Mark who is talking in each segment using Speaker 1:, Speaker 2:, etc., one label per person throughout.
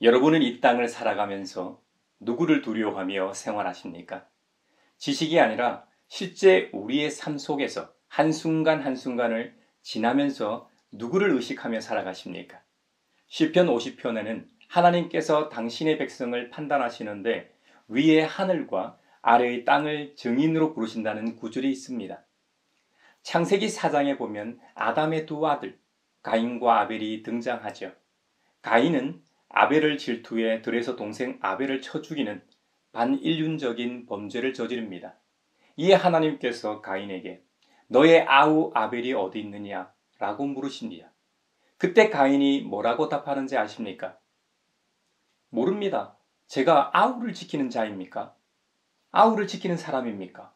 Speaker 1: 여러분은 이 땅을 살아가면서 누구를 두려워하며 생활하십니까? 지식이 아니라 실제 우리의 삶 속에서 한순간 한순간을 지나면서 누구를 의식하며 살아가십니까? 시편 50편에는 하나님께서 당신의 백성을 판단하시는데 위의 하늘과 아래의 땅을 증인으로 부르신다는 구절이 있습니다. 창세기 4장에 보면 아담의 두 아들 가인과 아벨이 등장하죠. 가인은 아벨을 질투해 들에서 동생 아벨을 쳐 죽이는 반인륜적인 범죄를 저지릅니다. 이에 하나님께서 가인에게 너의 아우 아벨이 어디 있느냐? 라고 물으십니다. 그때 가인이 뭐라고 답하는지 아십니까? 모릅니다. 제가 아우를 지키는 자입니까? 아우를 지키는 사람입니까?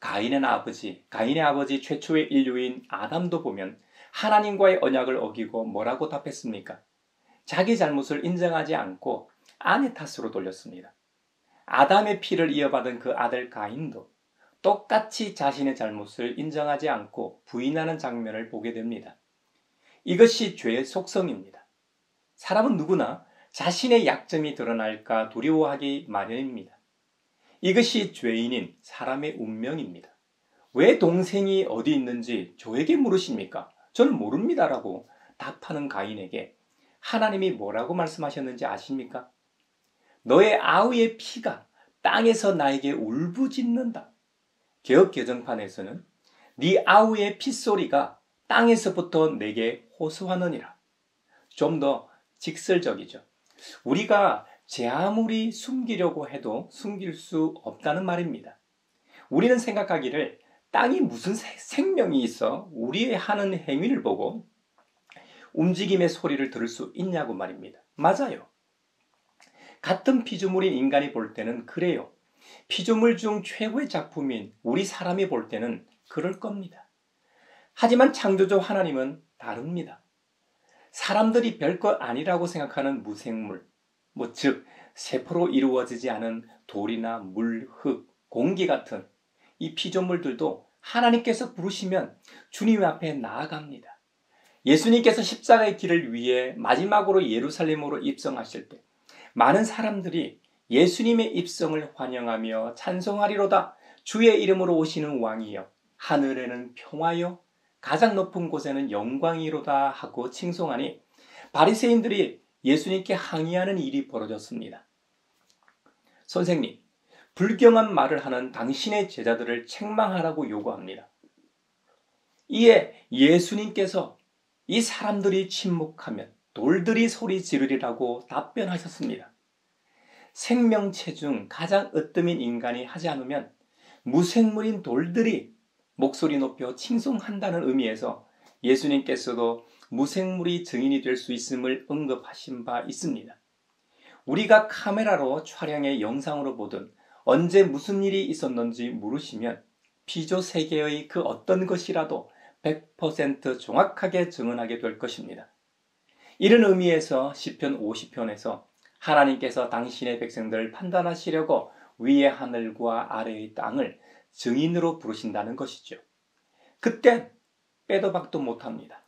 Speaker 1: 가인의 아버지 최초의 인류인 아담도 보면 하나님과의 언약을 어기고 뭐라고 답했습니까? 자기 잘못을 인정하지 않고 아내 탓으로 돌렸습니다. 아담의 피를 이어받은 그 아들 가인도 똑같이 자신의 잘못을 인정하지 않고 부인하는 장면을 보게 됩니다. 이것이 죄의 속성입니다. 사람은 누구나 자신의 약점이 드러날까 두려워하기 마련입니다. 이것이 죄인인 사람의 운명입니다. 왜 동생이 어디 있는지 저에게 물으십니까? 저는 모릅니다라고 답하는 가인에게 하나님이 뭐라고 말씀하셨는지 아십니까? 너의 아우의 피가 땅에서 나에게 울부짖는다. 개역개정판에서는 네 아우의 핏소리가 땅에서부터 내게 호소하느니라. 좀 더 직설적이죠. 우리가 제 아무리 숨기려고 해도 숨길 수 없다는 말입니다. 우리는 생각하기를 땅이 무슨 생명이 있어 우리의 하는 행위를 보고 움직임의 소리를 들을 수 있냐고 말입니다. 맞아요. 같은 피조물인 인간이 볼 때는 그래요. 피조물 중 최고의 작품인 우리 사람이 볼 때는 그럴 겁니다. 하지만 창조주 하나님은 다릅니다. 사람들이 별것 아니라고 생각하는 무생물, 즉 세포로 이루어지지 않은 돌이나 물, 흙, 공기 같은 이 피조물들도 하나님께서 부르시면 주님 앞에 나아갑니다. 예수님께서 십자가의 길을 위해 마지막으로 예루살렘으로 입성하실 때 많은 사람들이 예수님의 입성을 환영하며 찬송하리로다. 주의 이름으로 오시는 왕이여, 하늘에는 평화여, 가장 높은 곳에는 영광이로다 하고 칭송하니 바리새인들이 예수님께 항의하는 일이 벌어졌습니다. 선생님, 불경한 말을 하는 당신의 제자들을 책망하라고 요구합니다. 이에 예수님께서 이 사람들이 침묵하면 돌들이 소리 지르리라고 답변하셨습니다. 생명체 중 가장 으뜸인 인간이 하지 않으면 무생물인 돌들이 목소리 높여 칭송한다는 의미에서 예수님께서도 무생물이 증인이 될 수 있음을 언급하신 바 있습니다. 우리가 카메라로 촬영해 영상으로 보든 언제 무슨 일이 있었는지 물으시면 피조세계의 그 어떤 것이라도 100% 정확하게 증언하게 될 것입니다. 이런 의미에서 시편 50편에서 하나님께서 당신의 백성들을 판단하시려고 위의 하늘과 아래의 땅을 증인으로 부르신다는 것이죠. 그땐 빼도 박도 못합니다.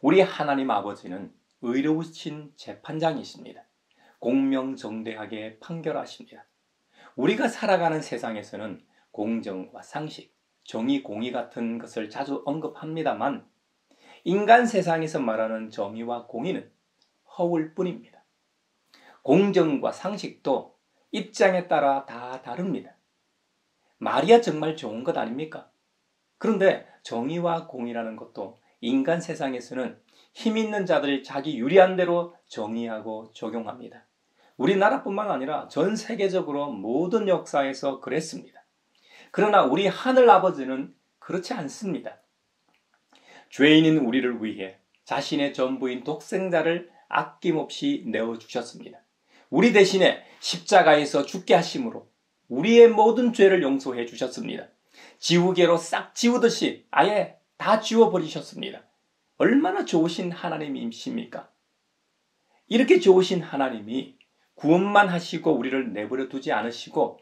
Speaker 1: 우리 하나님 아버지는 의로우신 재판장이십니다. 공명정대하게 판결하십니다. 우리가 살아가는 세상에서는 공정과 상식, 정의, 공의 같은 것을 자주 언급합니다만 인간 세상에서 말하는 정의와 공의는 허울 뿐입니다. 공정과 상식도 입장에 따라 다 다릅니다. 말이야 정말 좋은 것 아닙니까? 그런데 정의와 공의라는 것도 인간 세상에서는 힘 있는 자들이 자기 유리한 대로 정의하고 적용합니다. 우리나라뿐만 아니라 전 세계적으로 모든 역사에서 그랬습니다. 그러나 우리 하늘 아버지는 그렇지 않습니다. 죄인인 우리를 위해 자신의 전부인 독생자를 아낌없이 내어주셨습니다. 우리 대신에 십자가에서 죽게 하심으로 우리의 모든 죄를 용서해 주셨습니다. 지우개로 싹 지우듯이 아예 다 지워버리셨습니다. 얼마나 좋으신 하나님이십니까? 이렇게 좋으신 하나님이 구원만 하시고 우리를 내버려 두지 않으시고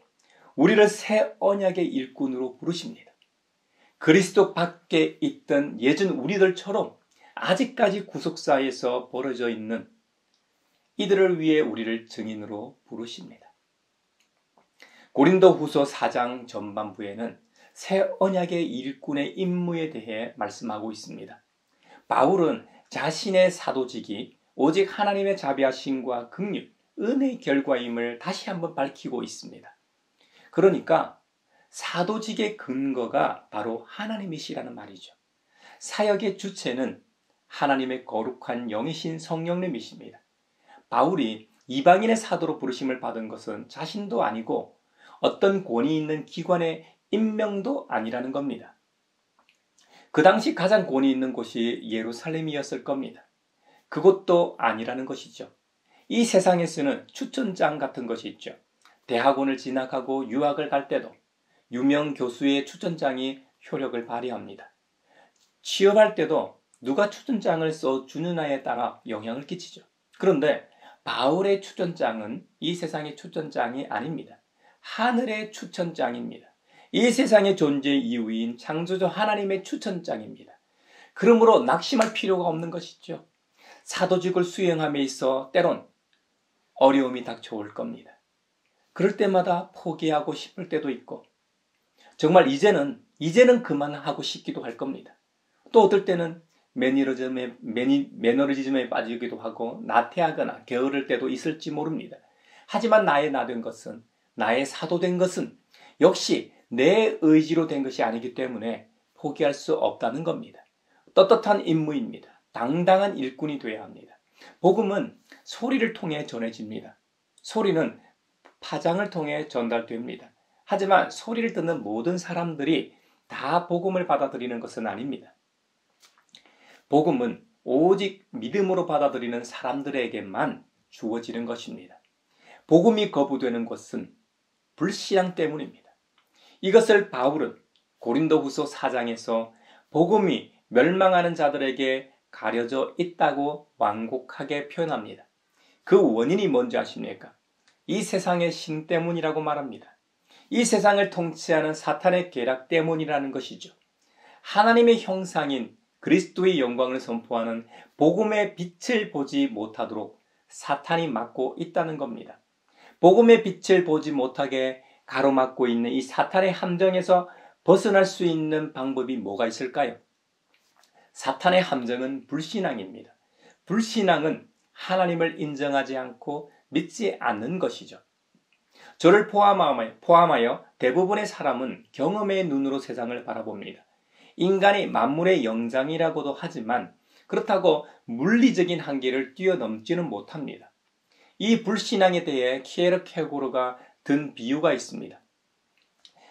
Speaker 1: 우리를 새 언약의 일꾼으로 부르십니다. 그리스도 밖에 있던 예전 우리들처럼 아직까지 구속사에서 벌어져 있는 이들을 위해 우리를 증인으로 부르십니다. 고린도후서 4장 전반부에는 새 언약의 일꾼의 임무에 대해 말씀하고 있습니다. 바울은 자신의 사도직이 오직 하나님의 자비하심과 긍휼, 은혜의 결과임을 다시 한번 밝히고 있습니다. 그러니까 사도직의 근거가 바로 하나님이시라는 말이죠. 사역의 주체는 하나님의 거룩한 영이신 성령님이십니다. 바울이 이방인의 사도로 부르심을 받은 것은 자신도 아니고 어떤 권위 있는 기관의 임명도 아니라는 겁니다. 그 당시 가장 권위 있는 곳이 예루살렘이었을 겁니다. 그것도 아니라는 것이죠. 이 세상에 쓰는 추천장 같은 것이 있죠. 대학원을 진학하고 유학을 갈 때도 유명 교수의 추천장이 효력을 발휘합니다. 취업할 때도 누가 추천장을 써주느냐에 따라 영향을 끼치죠. 그런데 바울의 추천장은 이 세상의 추천장이 아닙니다. 하늘의 추천장입니다. 이 세상의 존재 이유인 창조주 하나님의 추천장입니다. 그러므로 낙심할 필요가 없는 것이죠. 사도직을 수행함에 있어 때론 어려움이 닥쳐올 겁니다. 그럴 때마다 포기하고 싶을 때도 있고 정말 이제는 그만하고 싶기도 할 겁니다. 또 어떨 때는 매너리즘에 빠지기도 하고 나태하거나 게으를 때도 있을지 모릅니다. 하지만 나의 나된 것은, 나의 사도된 것은 역시 내 의지로 된 것이 아니기 때문에 포기할 수 없다는 겁니다. 떳떳한 임무입니다. 당당한 일꾼이 되어야 합니다. 복음은 소리를 통해 전해집니다. 소리는 파장을 통해 전달됩니다. 하지만 소리를 듣는 모든 사람들이 다 복음을 받아들이는 것은 아닙니다. 복음은 오직 믿음으로 받아들이는 사람들에게만 주어지는 것입니다. 복음이 거부되는 것은 불신앙 때문입니다. 이것을 바울은 고린도후서 4장에서 복음이 멸망하는 자들에게 가려져 있다고 완곡하게 표현합니다. 그 원인이 뭔지 아십니까? 이 세상의 신 때문이라고 말합니다. 이 세상을 통치하는 사탄의 계략 때문이라는 것이죠. 하나님의 형상인 그리스도의 영광을 선포하는 복음의 빛을 보지 못하도록 사탄이 막고 있다는 겁니다. 복음의 빛을 보지 못하게 가로막고 있는 이 사탄의 함정에서 벗어날 수 있는 방법이 뭐가 있을까요? 사탄의 함정은 불신앙입니다. 불신앙은 하나님을 인정하지 않고 믿지 않는 것이죠. 저를 포함하여 대부분의 사람은 경험의 눈으로 세상을 바라봅니다. 인간이 만물의 영장이라고도 하지만 그렇다고 물리적인 한계를 뛰어넘지는 못합니다. 이 불신앙에 대해 키에르케고르가 든 비유가 있습니다.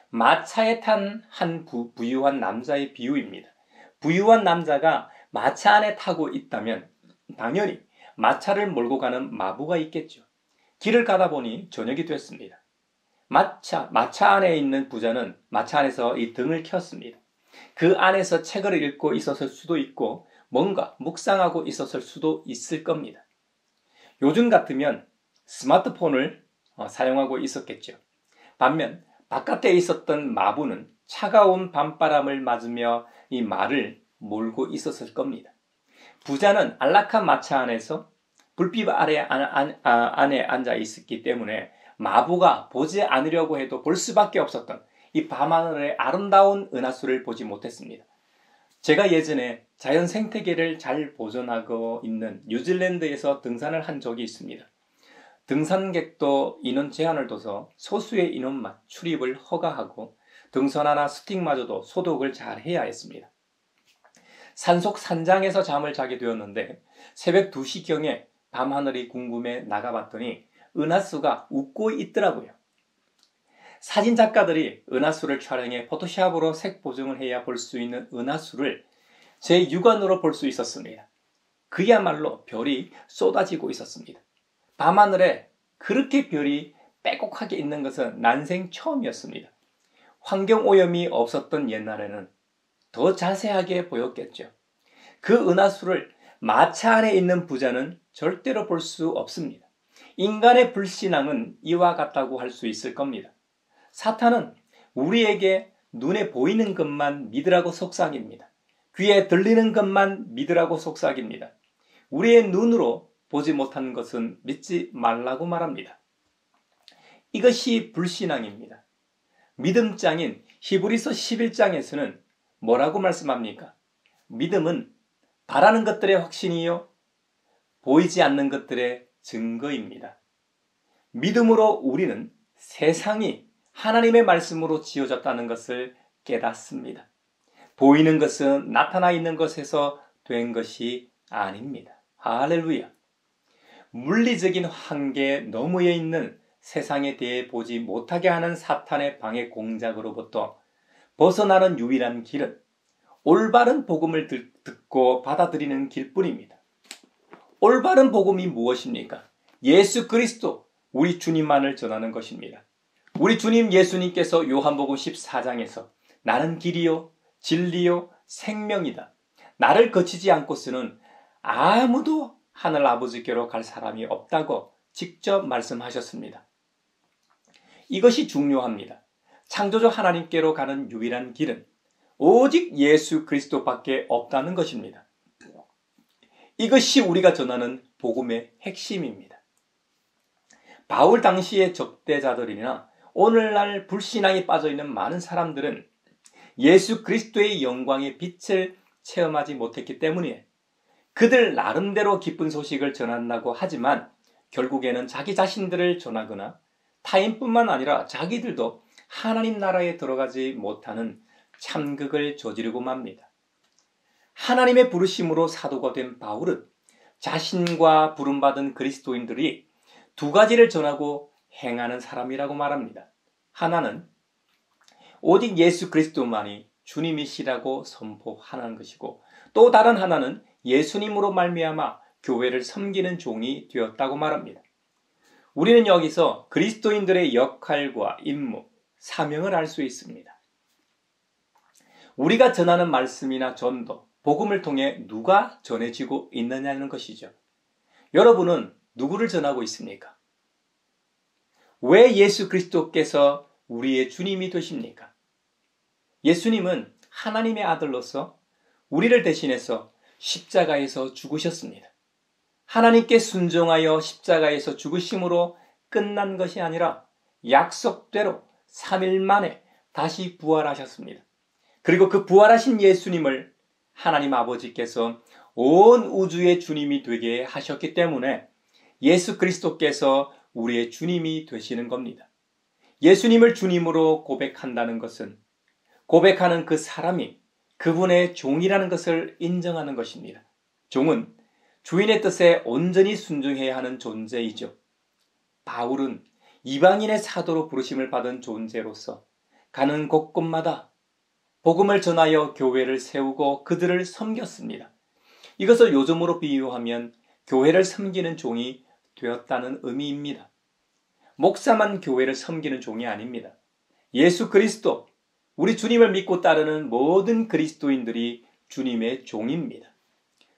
Speaker 1: 마차에 탄 한 부유한 남자의 비유입니다. 부유한 남자가 마차 안에 타고 있다면 당연히 마차를 몰고 가는 마부가 있겠죠. 길을 가다 보니 저녁이 됐습니다. 마차 안에 있는 부자는 마차 안에서 이 등을 켰습니다. 그 안에서 책을 읽고 있었을 수도 있고 뭔가 묵상하고 있었을 수도 있을 겁니다. 요즘 같으면 스마트폰을 사용하고 있었겠죠. 반면 바깥에 있었던 마부는 차가운 밤바람을 맞으며 이 말을 몰고 있었을 겁니다. 부자는 안락한 마차 안에서 불빛 안에 앉아 있었기 때문에 마부가 보지 않으려고 해도 볼 수밖에 없었던 이 밤하늘의 아름다운 은하수를 보지 못했습니다. 제가 예전에 자연 생태계를 잘 보존하고 있는 뉴질랜드에서 등산을 한 적이 있습니다. 등산객도 인원 제한을 둬서 소수의 인원만 출입을 허가하고 등산화나 스틱마저도 소독을 잘 해야 했습니다. 산속 산장에서 잠을 자게 되었는데 새벽 2시경에 밤하늘이 궁금해 나가봤더니 은하수가 웃고 있더라고요. 사진작가들이 은하수를 촬영해 포토샵으로 색 보정을 해야 볼 수 있는 은하수를 제 육안으로 볼 수 있었습니다. 그야말로 별이 쏟아지고 있었습니다. 밤하늘에 그렇게 별이 빼곡하게 있는 것은 난생 처음이었습니다. 환경오염이 없었던 옛날에는 더 자세하게 보였겠죠. 그 은하수를 마차 안에 있는 부자는 절대로 볼 수 없습니다. 인간의 불신앙은 이와 같다고 할 수 있을 겁니다. 사탄은 우리에게 눈에 보이는 것만 믿으라고 속삭입니다. 귀에 들리는 것만 믿으라고 속삭입니다. 우리의 눈으로 보지 못한 것은 믿지 말라고 말합니다. 이것이 불신앙입니다. 믿음장인 히브리서 11장에서는 뭐라고 말씀합니까? 믿음은 바라는 것들의 확신이요 보이지 않는 것들의 증거입니다. 믿음으로 우리는 세상이 하나님의 말씀으로 지어졌다는 것을 깨닫습니다. 보이는 것은 나타나 있는 것에서 된 것이 아닙니다. 할렐루야. 물리적인 한계 너머에 있는 세상에 대해 보지 못하게 하는 사탄의 방해 공작으로부터 벗어나는 유일한 길은 올바른 복음을 듣고 받아들이는 길뿐입니다. 올바른 복음이 무엇입니까? 예수 그리스도, 우리 주님만을 전하는 것입니다. 우리 주님 예수님께서 요한복음 14장에서 나는 길이요 진리요 생명이다. 나를 거치지 않고서는 아무도 하늘 아버지께로 갈 사람이 없다고 직접 말씀하셨습니다. 이것이 중요합니다. 창조주 하나님께로 가는 유일한 길은 오직 예수 그리스도밖에 없다는 것입니다. 이것이 우리가 전하는 복음의 핵심입니다. 바울 당시의 적대자들이나 오늘날 불신앙에 빠져있는 많은 사람들은 예수 그리스도의 영광의 빛을 체험하지 못했기 때문에 그들 나름대로 기쁜 소식을 전한다고 하지만 결국에는 자기 자신들을 전하거나 타인뿐만 아니라 자기들도 하나님 나라에 들어가지 못하는 참극을 저지르고 맙니다. 하나님의 부르심으로 사도가 된 바울은 자신과 부름받은 그리스도인들이 두 가지를 전하고 행하는 사람이라고 말합니다. 하나는 오직 예수 그리스도만이 주님이시라고 선포하는 것이고, 또 다른 하나는 예수님으로 말미암아 교회를 섬기는 종이 되었다고 말합니다. 우리는 여기서 그리스도인들의 역할과 임무, 사명을 알 수 있습니다. 우리가 전하는 말씀이나 전도, 복음을 통해 누가 전해지고 있느냐는 것이죠. 여러분은 누구를 전하고 있습니까? 왜 예수 그리스도께서 우리의 주님이 되십니까? 예수님은 하나님의 아들로서 우리를 대신해서 십자가에서 죽으셨습니다. 하나님께 순종하여 십자가에서 죽으심으로 끝난 것이 아니라 약속대로 3일 만에 다시 부활하셨습니다. 그리고 그 부활하신 예수님을 하나님 아버지께서 온 우주의 주님이 되게 하셨기 때문에 예수 그리스도께서 우리의 주님이 되시는 겁니다. 예수님을 주님으로 고백한다는 것은 고백하는 그 사람이 그분의 종이라는 것을 인정하는 것입니다. 종은 주인의 뜻에 온전히 순종해야 하는 존재이죠. 바울은 이방인의 사도로 부르심을 받은 존재로서 가는 곳곳마다 복음을 전하여 교회를 세우고 그들을 섬겼습니다. 이것을 요즘으로 비유하면 교회를 섬기는 종이 되었다는 의미입니다. 목사만 교회를 섬기는 종이 아닙니다. 예수 그리스도, 우리 주님을 믿고 따르는 모든 그리스도인들이 주님의 종입니다.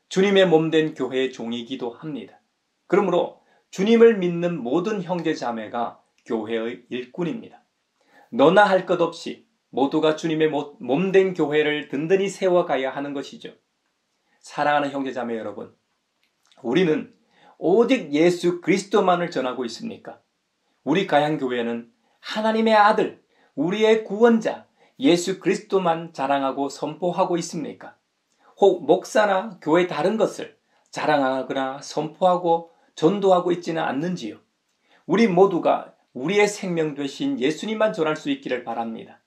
Speaker 1: 주님의 몸된 교회의 종이기도 합니다. 그러므로 주님을 믿는 모든 형제자매가 교회의 일꾼입니다. 너나 할 것 없이 모두가 주님의 몸된 교회를 든든히 세워가야 하는 것이죠. 사랑하는 형제자매 여러분, 우리는 오직 예수 그리스도만을 전하고 있습니까? 우리 가양교회는 하나님의 아들, 우리의 구원자 예수 그리스도만 자랑하고 선포하고 있습니까? 혹 목사나 교회 다른 것을 자랑하거나 선포하고 전도하고 있지는 않는지요? 우리 모두가 우리의 생명 되신 예수님만 전할 수 있기를 바랍니다.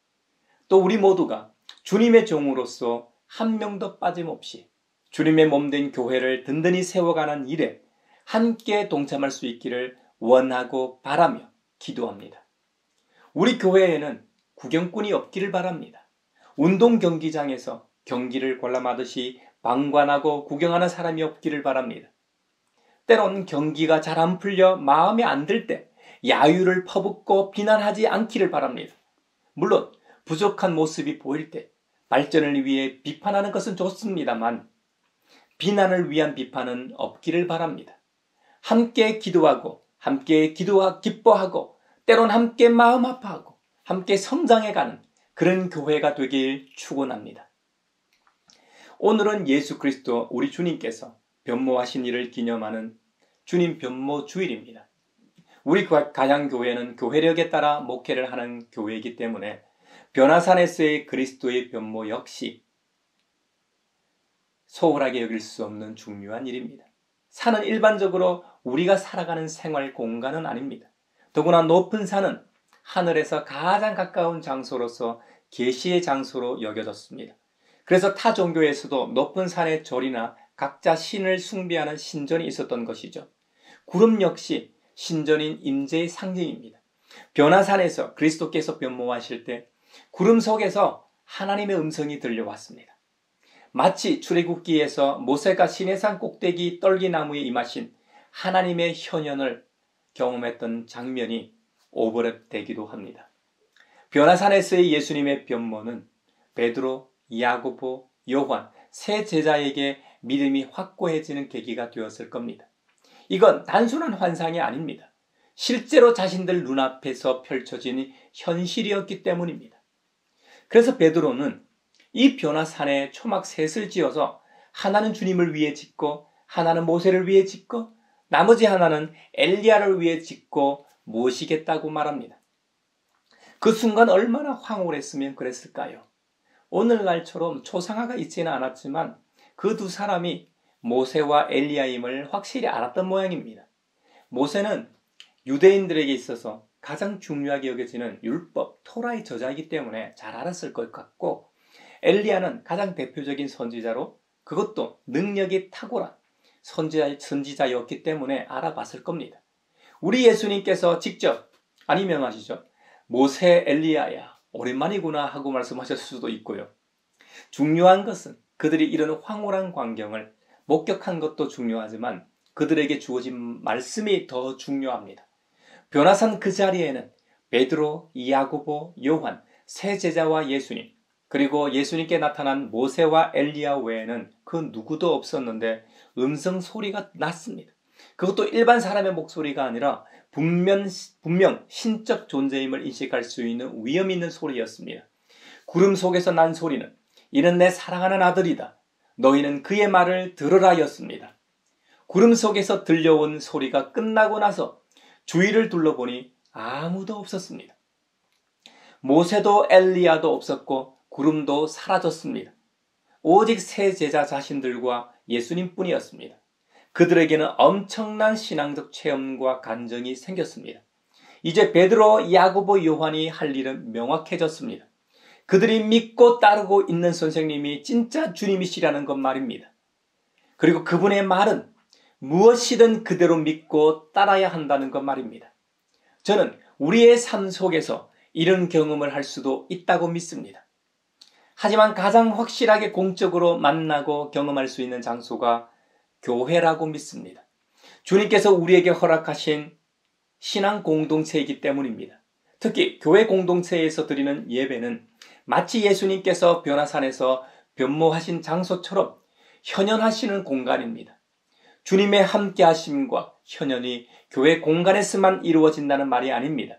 Speaker 1: 또 우리 모두가 주님의 종으로서 한 명도 빠짐없이 주님의 몸된 교회를 든든히 세워가는 일에 함께 동참할 수 있기를 원하고 바라며 기도합니다. 우리 교회에는 구경꾼이 없기를 바랍니다. 운동 경기장에서 경기를 관람하듯이 방관하고 구경하는 사람이 없기를 바랍니다. 때론 경기가 잘 안 풀려 마음에 안 들 때 야유를 퍼붓고 비난하지 않기를 바랍니다. 물론 부족한 모습이 보일 때 발전을 위해 비판하는 것은 좋습니다만 비난을 위한 비판은 없기를 바랍니다. 함께 기도하고 함께 기뻐하고 때론 함께 마음 아파하고 함께 성장해가는 그런 교회가 되길 축원합니다. 오늘은 예수 그리스도 우리 주님께서 변모하신 일을 기념하는 주님 변모 주일입니다. 우리 가양교회는 교회력에 따라 목회를 하는 교회이기 때문에 변화산에서의 그리스도의 변모 역시 소홀하게 여길 수 없는 중요한 일입니다. 산은 일반적으로 우리가 살아가는 생활 공간은 아닙니다. 더구나 높은 산은 하늘에서 가장 가까운 장소로서 계시의 장소로 여겨졌습니다. 그래서 타 종교에서도 높은 산의 절이나 각자 신을 숭배하는 신전이 있었던 것이죠. 구름 역시 신전인 임재의 상징입니다. 변화산에서 그리스도께서 변모하실 때 구름 속에서 하나님의 음성이 들려왔습니다. 마치 출애굽기에서 모세가 시내산 꼭대기 떨기나무에 임하신 하나님의 현현을 경험했던 장면이 오버랩되기도 합니다. 변화산에서의 예수님의 변모는 베드로, 야고보, 요한 세 제자에게 믿음이 확고해지는 계기가 되었을 겁니다. 이건 단순한 환상이 아닙니다. 실제로 자신들 눈앞에서 펼쳐진 현실이었기 때문입니다. 그래서 베드로는 이 변화산에 초막 셋을 지어서 하나는 주님을 위해 짓고 하나는 모세를 위해 짓고 나머지 하나는 엘리야를 위해 짓고 모시겠다고 말합니다. 그 순간 얼마나 황홀했으면 그랬을까요? 오늘날처럼 초상화가 있지는 않았지만 그 두 사람이 모세와 엘리야임을 확실히 알았던 모양입니다. 모세는 유대인들에게 있어서 가장 중요하게 여겨지는 율법, 토라의 저자이기 때문에 잘 알았을 것 같고 엘리야는 가장 대표적인 선지자로 그것도 능력이 탁월한 선지자였기 때문에 알아봤을 겁니다. 우리 예수님께서 직접 명하시죠. 모세 엘리야야 오랜만이구나 하고 말씀하셨을 수도 있고요. 중요한 것은 그들이 이런 황홀한 광경을 목격한 것도 중요하지만 그들에게 주어진 말씀이 더 중요합니다. 변화산 그 자리에는 베드로, 야고보, 요한 세 제자와 예수님 그리고 예수님께 나타난 모세와 엘리야 외에는 그 누구도 없었는데 음성 소리가 났습니다. 그것도 일반 사람의 목소리가 아니라 분명 신적 존재임을 인식할 수 있는 위험 있는 소리였습니다. 구름 속에서 난 소리는 이는 내 사랑하는 아들이다. 너희는 그의 말을 들으라 였습니다. 구름 속에서 들려온 소리가 끝나고 나서 주위를 둘러보니 아무도 없었습니다. 모세도 엘리야도 없었고 구름도 사라졌습니다. 오직 세 제자 자신들과 예수님뿐이었습니다. 그들에게는 엄청난 신앙적 체험과 간증이 생겼습니다. 이제 베드로, 야고보, 요한이 할 일은 명확해졌습니다. 그들이 믿고 따르고 있는 선생님이 진짜 주님이시라는 것 말입니다. 그리고 그분의 말은 무엇이든 그대로 믿고 따라야 한다는 것 말입니다. 저는 우리의 삶 속에서 이런 경험을 할 수도 있다고 믿습니다. 하지만 가장 확실하게 공적으로 만나고 경험할 수 있는 장소가 교회라고 믿습니다. 주님께서 우리에게 허락하신 신앙 공동체이기 때문입니다. 특히 교회 공동체에서 드리는 예배는 마치 예수님께서 변화산에서 변모하신 장소처럼 현현하시는 공간입니다. 주님의 함께하심과 현현이 교회 공간에서만 이루어진다는 말이 아닙니다.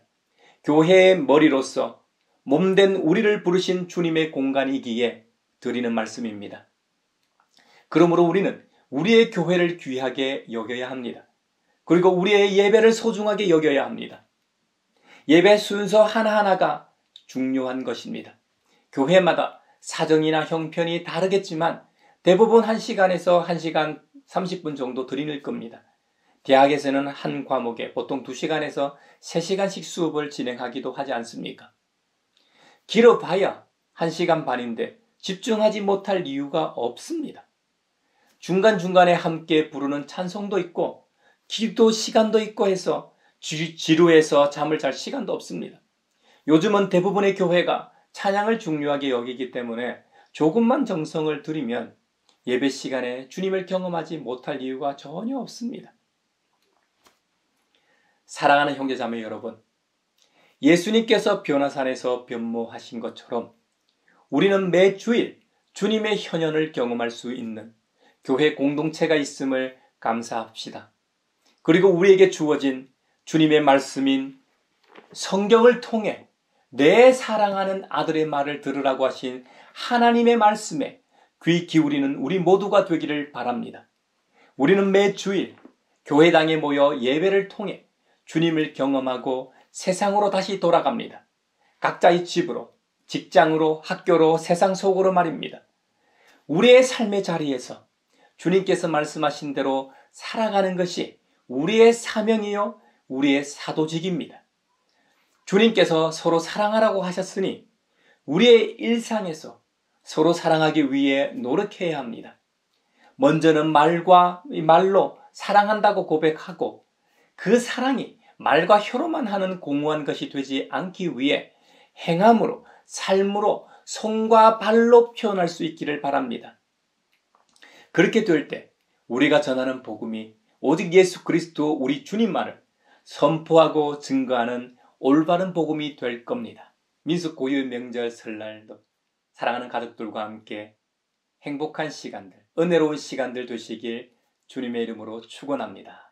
Speaker 1: 교회의 머리로서 몸된 우리를 부르신 주님의 공간이기에 드리는 말씀입니다. 그러므로 우리는 우리의 교회를 귀하게 여겨야 합니다. 그리고 우리의 예배를 소중하게 여겨야 합니다. 예배 순서 하나하나가 중요한 것입니다. 교회마다 사정이나 형편이 다르겠지만 대부분 1시간에서 1시간 30분 정도 드릴 겁니다. 대학에서는 한 과목에 보통 2시간에서 3시간씩 수업을 진행하기도 하지 않습니까? 길어봐야 1시간 반인데 집중하지 못할 이유가 없습니다. 중간중간에 함께 부르는 찬송도 있고 기도 시간도 있고 해서 지루해서 잠을 잘 시간도 없습니다. 요즘은 대부분의 교회가 찬양을 중요하게 여기기 때문에 조금만 정성을 들이면 예배 시간에 주님을 경험하지 못할 이유가 전혀 없습니다. 사랑하는 형제자매 여러분, 예수님께서 변화산에서 변모하신 것처럼 우리는 매 주일 주님의 현현을 경험할 수 있는 교회 공동체가 있음을 감사합시다. 그리고 우리에게 주어진 주님의 말씀인 성경을 통해 내 사랑하는 아들의 말을 들으라고 하신 하나님의 말씀에 귀 기울이는 우리 모두가 되기를 바랍니다. 우리는 매 주일 교회당에 모여 예배를 통해 주님을 경험하고 세상으로 다시 돌아갑니다. 각자의 집으로, 직장으로, 학교로, 세상 속으로 말입니다. 우리의 삶의 자리에서 주님께서 말씀하신 대로 살아가는 것이 우리의 사명이요, 우리의 사도직입니다. 주님께서 서로 사랑하라고 하셨으니 우리의 일상에서 서로 사랑하기 위해 노력해야 합니다. 먼저는 말로 사랑한다고 고백하고 그 사랑이 말과 혀로만 하는 공허한 것이 되지 않기 위해 행함으로, 삶으로, 손과 발로 표현할 수 있기를 바랍니다. 그렇게 될 때 우리가 전하는 복음이 오직 예수 그리스도 우리 주님만을 선포하고 증거하는 올바른 복음이 될 겁니다. 민수 고유 명절 설날도 사랑하는 가족들과 함께 행복한 시간들, 은혜로운 시간들 되시길 주님의 이름으로 축원합니다.